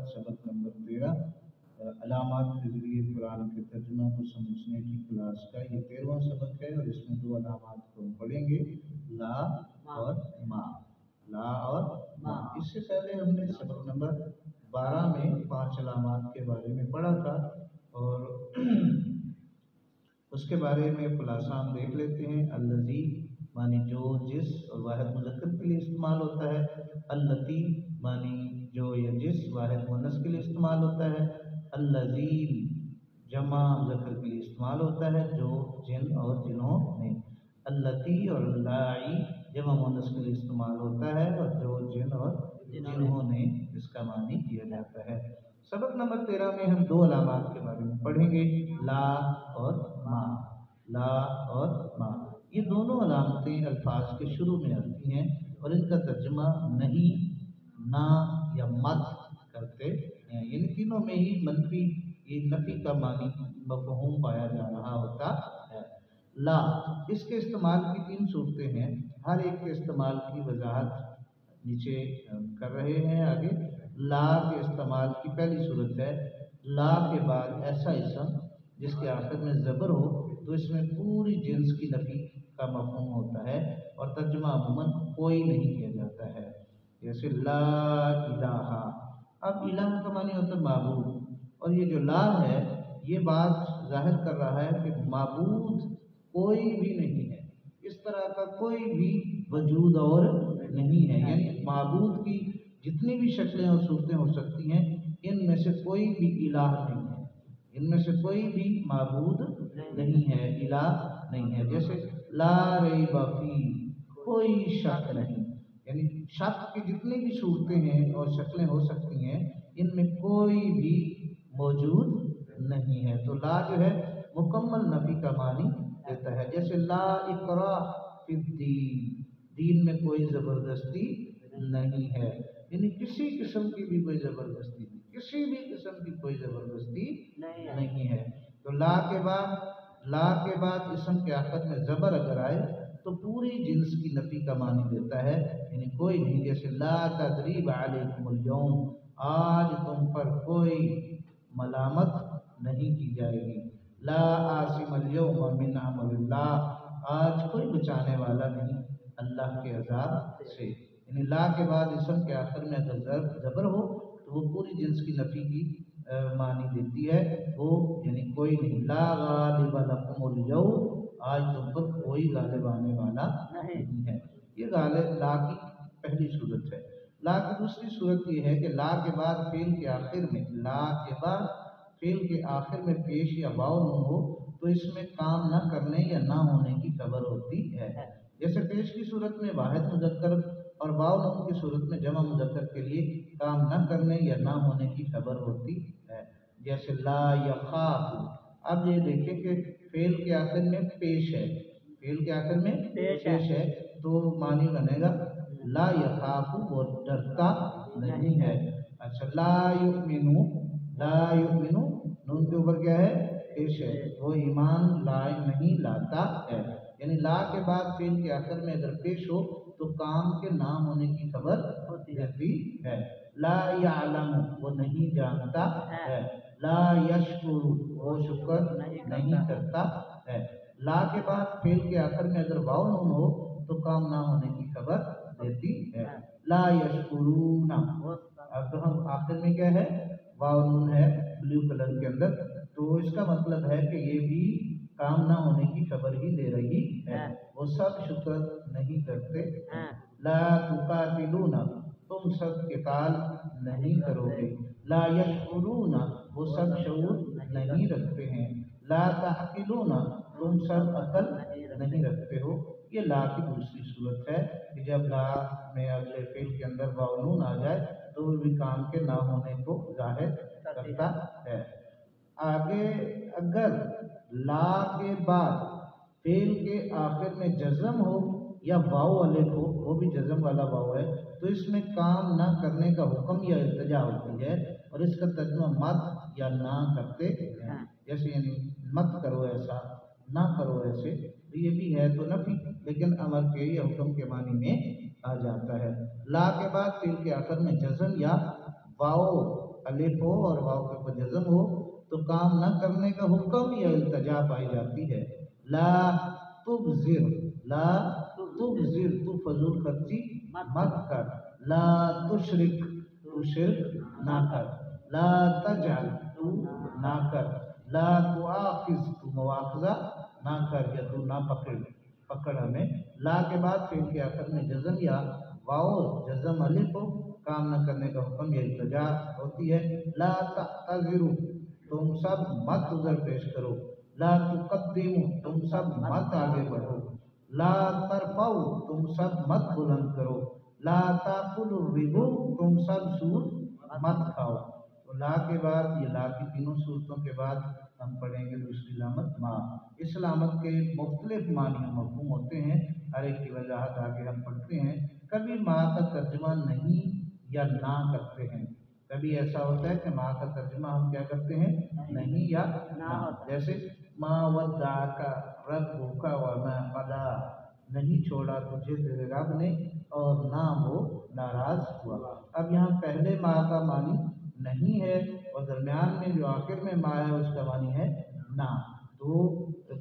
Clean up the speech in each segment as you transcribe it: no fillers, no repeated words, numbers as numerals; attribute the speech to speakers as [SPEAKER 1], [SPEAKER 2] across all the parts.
[SPEAKER 1] सबक नंबर 13 अलामात के ज़रिए कुरान के तर्जुमा को समझने की क्लास का ये 13वां सबक है और इसमें दो अलामात को हम पढ़ेंगे, ला और मा। ला और मा। इससे पहले हमने सबक नंबर 12 में 5 अलामात के बारे में पढ़ा था और उसके बारे में खुलासा हम देख लेते हैं। अल्लज़ी मानी जो, जिस और वाहिद मुज़क्कर के लिए इस्तेमाल होता है। अल्लती मानी जो या जिस, वाहिद मुअन्नस के लिए इस्तेमाल होता है। अल्लज़ीन जमा मुज़क्कर के लिए इस्तेमाल होता है, जो, जिन और जिन्होंने। अल्लती और अल्लाई जमा मुअन्नस के लिए इस्तेमाल होता है और जो, जिन और जिन्होंने इसका मानी किया जाता है। सबक नंबर 13 में हम दो अलामात के बारे में पढ़ेंगे, ला और मा। ला और मा ये दोनों अलामतें अल्फाज के शुरू में आती हैं और इनका तर्जुमा नहीं, ना या मत करते हैं। यानी तीनों में ही मनफी ये नफी का मानी मफ़हूम पाया जा रहा होता है। ला इसके इस्तेमाल की 3 सूरतें हैं, हर एक के इस्तेमाल की वजाहत नीचे कर रहे हैं आगे। ला के इस्तेमाल की पहली सूरत है, ला के बाद ऐसा इसम जिसके आखिर में ज़बर हो तो इसमें पूरी जिन्स की नफी का मफ़हूम होता है और तर्जुमा अमूमन कोई नहीं किया जाता है। जैसे ला इलाहा, अब इलाह का मानी होता है माबूद, और ये जो ला है ये बात जाहिर कर रहा है कि माबूद कोई भी नहीं है, इस तरह का कोई भी वजूद और नहीं है। यानी माबूद की जितनी भी शक्लें और सूरतें हो सकती हैं इनमें से कोई भी इलाह नहीं है, इनमें से कोई भी माबूद नहीं है, इलाह नहीं है। जैसे ला रैब फी, कोई शक नहीं, यानी शक की जितनी भी सूरतें हैं और शक्लें हो सकती हैं इनमें कोई भी मौजूद नहीं है। तो ला जो है मुकम्मल नफी का मानी देता है। जैसे ला इकरा फिद्दीन, दीन में कोई ज़बरदस्ती नहीं है, यानी किसी किस्म की भी कोई ज़बरदस्ती नहीं, किसी भी किस्म की कोई ज़बरदस्ती नहीं है। तो ला के बाद इसम के आखिर में ज़बर अगर आए तो पूरी जिन्स की नफी का मानी देता है, यानी कोई नहीं। जैसे ला तदरीब अलैकुमुल यौम, आज तुम पर कोई मलामत नहीं की जाएगी। ला आसिमल यौम मिन अमरिल्लाह, आज कोई बचाने वाला नहीं अल्लाह के अज़ाब से। यानी ला के बाद इसम के आखिर में अगर ज़बर हो तो वो पूरी जिन्स की नफी की मानी देती है, वो यानी कोई नहीं। ला गालिब लकुमुल यौम, आज तुम पर कोई गालिब आने वाला नहीं है। ये गालिब ला की पहली सूरत है। ला की दूसरी सूरत ये है कि ला के बाद फेल के आखिर में, ला के बाद फेल के आखिर में पेश या वाव नून हो तो इसमें काम न करने या ना होने की खबर होती है। जैसे पेश की सूरत में वाहिद मुज़क्कर और वाव नून की सूरत में जमा मुज़क्कर के लिए काम न करने या ना होने की खबर होती है। जैसे ला यखाफु, अब ये देखें कि फेल के आखिर में पेश है, फेल के आखिर में पेश है तो मानी बनेगा ला यखाफु, वो डरता नहीं है। अच्छा, ला युमिनु, ला युमिनु नून के ऊपर क्या है, पेश है, वो ईमान लाए नहीं लाता है। यानी ला के बाद फेल के आखिर में अगर पेश हो तो काम के ना होने की खबर होती है। ला यालमु, वो नहीं जानता है। ला यशकुरु, वो शुक्र नहीं करता है। ला के बाद फेल के आखिर में अगर वाव नून हो तो काम ना होने की खबर देती है। ला यशकुरूना, अब तो हम आखिर में क्या है, वाव नून है ब्लू कलर के अंदर, तो इसका मतलब है कि ये भी काम ना होने की खबर ही दे रही है, वो सब शुक्र नहीं करते। ला तुकातिलूना, तुम सब किताल नहीं करोगे। ला यशकुरूना, वो सब शऊर नहीं रखते हैं। ला ताकिलूना, तुम सब अकल नहीं रखते हो। ये ला की दूसरी सूरत है कि जब ला में अगले फेल के अंदर वाव नून आ जाए तो भी काम के ना होने को जाहिर करता है। आगे अगर ला के बाद फेल के आखिर में जज़म हो या वाव अलिफ हो, वो भी जज़म वाला वाव है, तो इसमें काम ना करने का हुक्म या इल्तिजा होती है और इसका तर्जुमा मत या ना करते हैं। जैसे यानी मत करो ऐसा, ना करो ऐसे, तो ये भी है तो नफी, लेकिन अमर के या हुक्म के मानी में आ जाता है। ला के बाद फेल के आखिर में जज़म या वाव अलिफ हो और वाव के ऊपर जज़म हो तो काम न करने का हुक्म या इल्तजा पाई जाती है। ला तुबज़िर, ला तुबज़िर, तू फजूल खर्ची मत कर। ला तुशरिक, तू शिर्क ना कर। ला तजअल, तू ना कर। ला तुआखिज़, तू मुआखज़ा ना कर या तू ना पकड़ हमें। ला के बाद फिर के आखिर में जज़म या वाव जज़म अलिफ हो, काम न करने का हुक्म या इल्तजा होती है। ला तअतज़िरू, तुम सब मत उज़र पेश करो। ला तुक़द्दिमू, तुम सब मत आगे बढ़ो। ला तरफ़ऊ, तुम सब मत बुलंद करो। ला ताकुलु रिबू, तुम सब सूद मत खाओ। तो ला के बाद ये ला की तीनों सूरतों के बाद हम पढ़ेंगे दूसरी लामत मा। इस लामत के मुख्तलिफ मानी मफ़हूम होते हैं, हर एक की वजाहत आगे हम पढ़ते हैं। कभी माँ का तर्जुमा नहीं या ना करते हैं, कभी ऐसा होता है कि माँ का तर्जुमा हम क्या करते हैं, नहीं या ना। जैसे माँ वद्दाका रब्बुका वमा क़ला, नहीं छोड़ा तुझे तेरे रब ने और ना वो नाराज हुआ। अब यहाँ पहले माँ का मानी नहीं है और दरमियान में जो आखिर में माँ है उसका मानी है ना। तो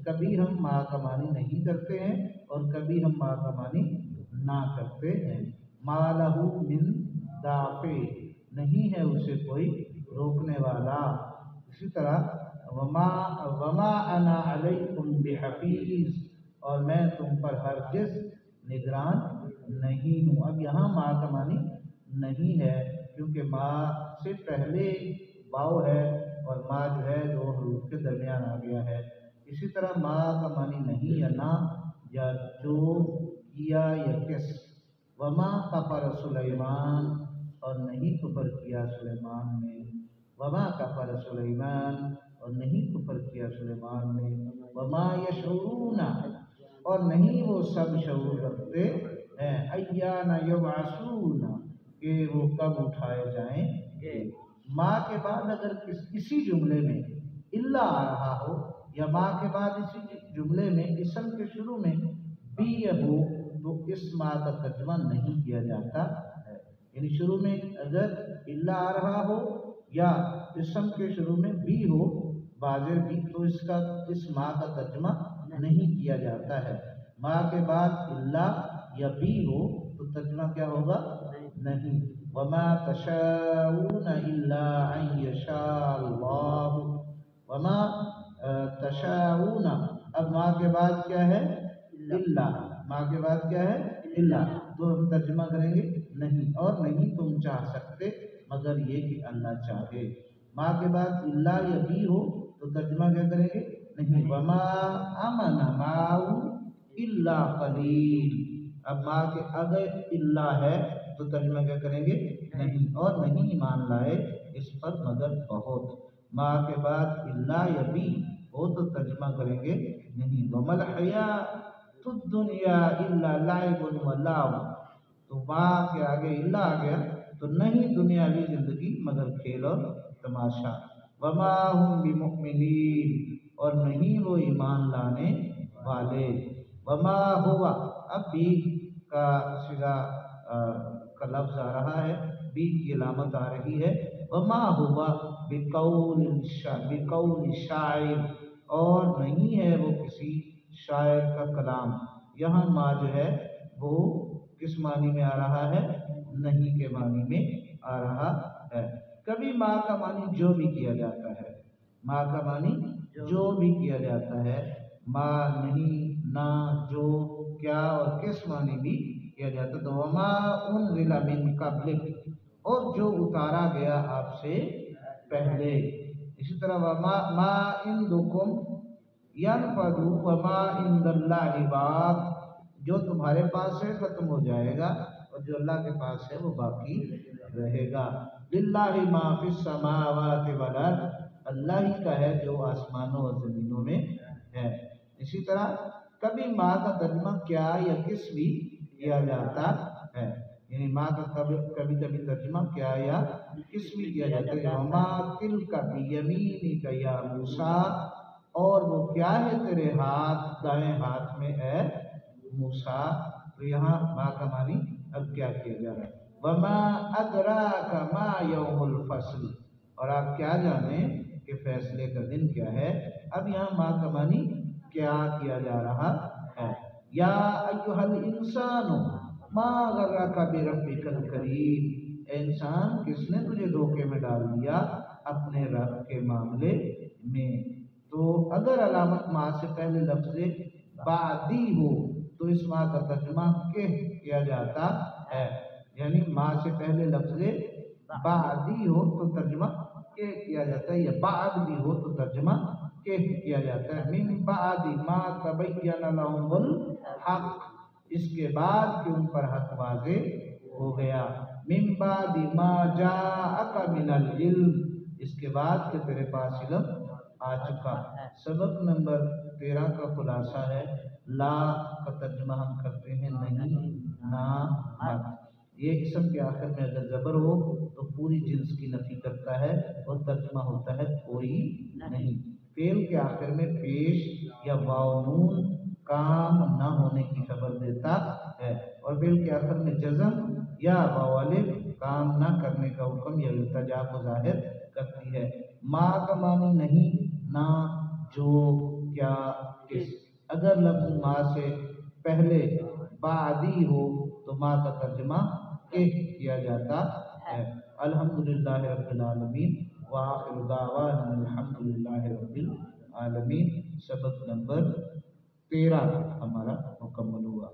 [SPEAKER 1] कभी हम माँ का मानी नहीं करते हैं और कभी हम माँ का मानी ना करते हैं। मा लहू मिन दाफ़े, नहीं है उसे कोई रोकने वाला। इसी तरह वमा अना अलैकुम बिहफ़ीज़, और मैं तुम पर हरगिज़ निगरान नहीं हूँ। अब यहाँ माँ का मानी नहीं है क्योंकि माँ से पहले वाव है और माँ जो है दो हरूफ के दरमियान आ गया है। इसी तरह माँ का मानी नहीं या ना या जो किया या किस। वमा कफर सुलेमान, और नहीं कुफर किया सुलेमान ने। वमा कफर सुलेमान, और नहीं कुफर किया सुलेमान ने। वमा यशऊरूना, और नहीं वो सब शऊर रखते हैं, अय्याना युबअसूना, कि वो कब उठाए जाएंगे। माँ के बाद अगर इसी जुमले में इल्ला आ रहा हो या माँ के बाद इसी जुमले में इसम के शुरू में भी हो तो इस माँ का तर्जुमा नहीं किया जाता है। यानी शुरू में अगर इल्ला आ रहा हो या इसम के शुरू में भी हो बाज़िर भी, तो इसका इस माँ का तर्जुमा नहीं किया जाता है। माँ के बाद इल्ला या भी हो तो तर्जुमा क्या होगा, नहीं। वमा तशाऊना इल्ला अन यशा अल्लाह, वमा तशाऊना। अब माँ के बाद क्या है, इल्ला। माँ के बाद क्या है, इल्ला, तो हम तर्जुमा करेंगे नहीं, और नहीं तुम चाह सकते मगर ये कि अल्लाह चाहे। माँ के बाद इल्ला या भी हो तो तर्जुमा क्या करेंगे, नहीं। वमा आमना माऊ इल्ला कलील, अब माँ के अगर इल्ला है तो तर्जुमा क्या करेंगे, नहीं, और नहीं ईमान लाए इस पर मगर बहुत। माँ के बाद इल्ला या भी हो तो तर्जुमा करेंगे नहीं। वमल हयातुद दुनिया इल्ला लाइबुन व लाव, तो माँ के आगे इल्ला आ गया तो नहीं दुनियावी जिंदगी मगर खेल और तमाशा। वमा हुम बिमुमिनीन, और नहीं वो ईमान लाने वाले। वमा हुआ, अब भी का सिगा का लफ्ज़ आ रहा है, बी की अलामत आ रही है। वमा हुआ बिकौल शायर, और नहीं है वो किसी शायर का कलाम। यहाँ माँ जो है वो किस मानी में आ रहा है, नहीं के मानी में आ रहा है। कभी माँ का मानी जो भी किया जाता है, माँ का मानी जो भी किया जाता है। माँ, नहीं, ना, जो, क्या और किस मानी भी किया जाता है। तो वमा उनज़िला मिन क़ब्लिक, और जो उतारा गया आपसे पहले। इसी तरह वमा मा इंदुकुम यनफदु वमा इंदल्लाहि बाक़, जो तुम्हारे पास है खत्म हो जाएगा और जो अल्लाह के पास है वो बाकी रहेगा। लिल्लाहि मा फिस समावाति वल अर्द, अल्लाह ही का है जो आसमानों और ज़मीनों में है। इसी तरह कभी माँ का तर्जुमा क्या या किस भी किया जाता है, यानी माँ का कभी कभी तर्जुमा क्या या किस भी किया जाता है। वमा तिलका बियमीनिका या मूसा, और वो क्या है तेरे हाथ दाएं हाथ में है मूसा। तो यहाँ माँ का मानी अब क्या किया जा रहा है, वमा अदराका मा यौमुल फसल, آپ کیا جانیں کہ فیصلے کا دن کیا ہے۔ اب یہاں ما کا معنی کیا کیا جا رہا ہے۔ یا ایھا الانسان ما غرک بربک الکریم، اے انسان کس نے تجھے دھوکے میں ڈال دیا اپنے رب کے معاملے میں۔ تو اگر علامت ما سے پہلے لفظ بعدی ہو تو اس ما کا ترجمہ کہ کیا جاتا ہے، یعنی ما سے پہلے لفظ بعدی ہو تو ترجمہ کہ کیا جاتا ہے، یا بعد بھی ہو تو ترجمہ کہ کیا جاتا ہے۔ من بعد ما تبین لهم الحق، اس کے بعد کہ ان پر حق واضح ہو گیا۔ من بعد ما جاءک من العلم، اس کے بعد کہ تیرے پاس علم آ چکا۔ سبق نمبر 13 کا خلاصہ ہے لا کا ترجمہ ہم کرتے ہیں نہیں، نہ، مت۔ یہ اسم کے آخر میں اگر زبر ہو تو پوری جنس کی نفی کرتا ہے اور ترجمہ ہوتا ہے کوئی نہیں۔ فعل کے آخر میں پیش یا واو نون کام نہ ہونے کی خبر دیتا ہے، اور فعل کے آخر میں جزم یا واو الف کام نہ کرنے کا حکم یا التجا کو ظاہر کرتی ہے۔ ما کا معنی نہیں، نہ، جو، کیا، کس۔ اگر لفظ ما سے پہلے بعدی ہو تو ما کا ترجمہ کہ کیا جاتا ہے۔ الحمدللہ رب العالمین وآخر دعوانا الحمدللہ رب العالمین۔ سبق نمبر 13 ہمارا مکمل ہوا۔